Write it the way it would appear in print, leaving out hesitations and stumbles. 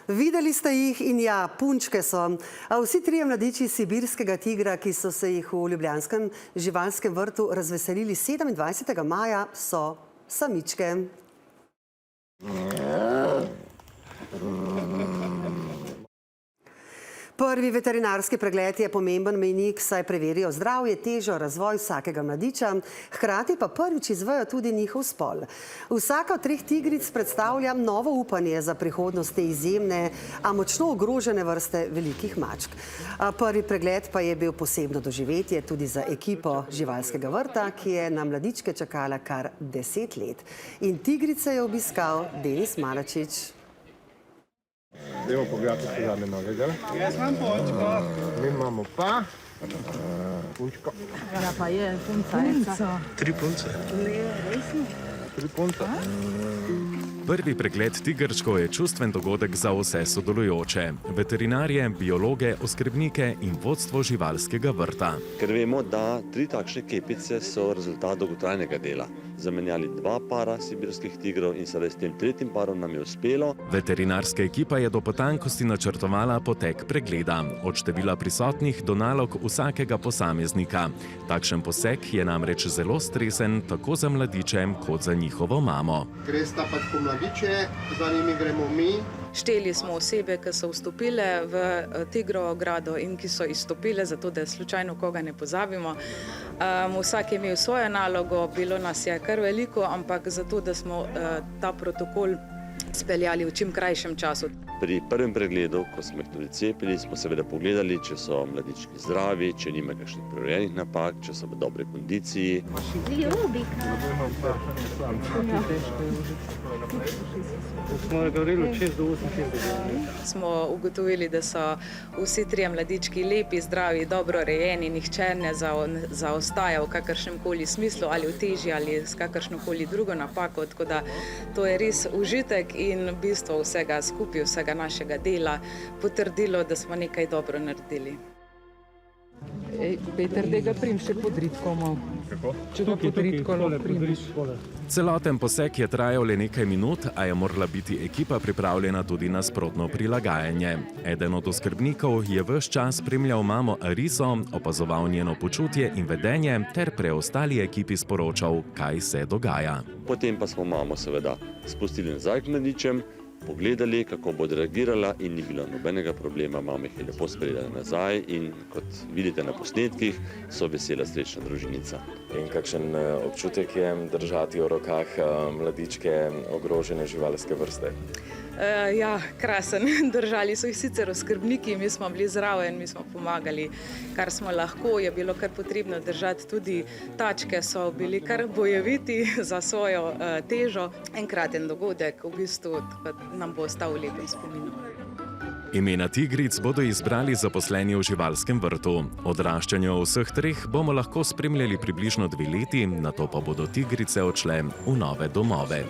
Videli ste jih in ja, punčke so. A vsi trije mladiči sibirskega tigra, ki so se jih v ljubljanskem živalskem vrtu razveselili 27. maja, so samičke. Prvi veterinarski pregled je pomemben mejnik, saj preverijo zdravje, težo, razvoj vsakega mladiča, hkrati pa prvič izvejo tudi njihov spol. Vsaka od treh tigric predstavlja novo upanje za prihodnost te izjemne, a močno ogrožene vrste velikih mačk. Prvi pregled pa je bil posebno doživetje tudi za ekipo živalskega vrta, ki je na mladičke čakala kar 10 let. In tigrice je obiskal Denis Malačič. Dajmo pogledati, kako zadnje novega. Jaz imam punčko. Mi imamo pa punčko. Ja, pa je punca. Tri punce. Ne, resno. Tri punce. Prvi pregled tigrčkov je čustven dogodek za vse sodelujoče. Veterinarje, biologe, oskrbnike in vodstvo živalskega vrta. Ker vemo, da 3 takšne kepice so rezultat dolgotrajnega dela. Zamenjali 2 para sibirskih tigrov in sedaj s tem 3. parom nam je uspelo. Veterinarska ekipa je do potankosti načrtovala potek pregleda, od števila prisotnih do nalog vsakega posameznika. Takšen poseg je namreč zelo stresen tako za mladiče kot za njihovo mamo. Gresta pač po mladiče, za njimi gremo mi. Šteli smo osebe, ki so vstopile v tigrovo ogrado in ki so izstopile, zato da slučajno koga ne pozabimo. Vsak je imel svojo nalogo, bilo nas je kar veliko, ampak zato, da smo ta protokol speljali v čim krajšem času. Pri prvem pregledu, ko smo jih tudi cepili, smo seveda pogledali, če so mladički zdravi, če nimajo kakšnih prirojenih napak, če so v dobrej kondiciji. Smo ugotovili, da so vsi trije mladički lepi, zdravi, dobro rejeni, nihče ne zaostaja v kakršnem koli smislu, ali v teži, ali s kakršno koli drugo napako. Tako da to je res užitek in bistvo vsega skupaj, vsega našega dela potrdilo, da smo nekaj dobro naredili. Peter, da ga prim še pod ritkomo. Kako? Če ga pod ritkomo primiš. Celoten poseg je trajal le nekaj minut, a je morala biti ekipa pripravljena tudi na sprotno prilagajanje. Eden od oskrbnikov je ves čas spremljal mamo Ariso, opazoval njeno počutje in vedenje ter preostali ekipi sporočal, kaj se dogaja. Potem pa smo mamo seveda spustili nazaj k mladičem, pogledali, kako bo reagirala in ni bilo nobenega problema. Mama jih je lepo sprejela nazaj in kot vidite na posnetkih, so vesela, srečna družinica. In kakšen občutek je držati v rokah mladičke ogrožene živalske vrste? Ja, krasen. Držali so jih sicer oskrbniki, mi smo bili zraven, mi smo pomagali, kar smo lahko. Je bilo kar potrebno držati tudi tačke, so bili kar bojeviti za svojo težo. Enkraten dogodek, v bistvu nam bo ostal v lepem spominu. Imena tigric bodo izbrali zaposleni v živalskem vrtu. Odraščanje vseh treh bomo lahko spremljali približno 2 leti, nato pa bodo tigrice odšle v nove domove.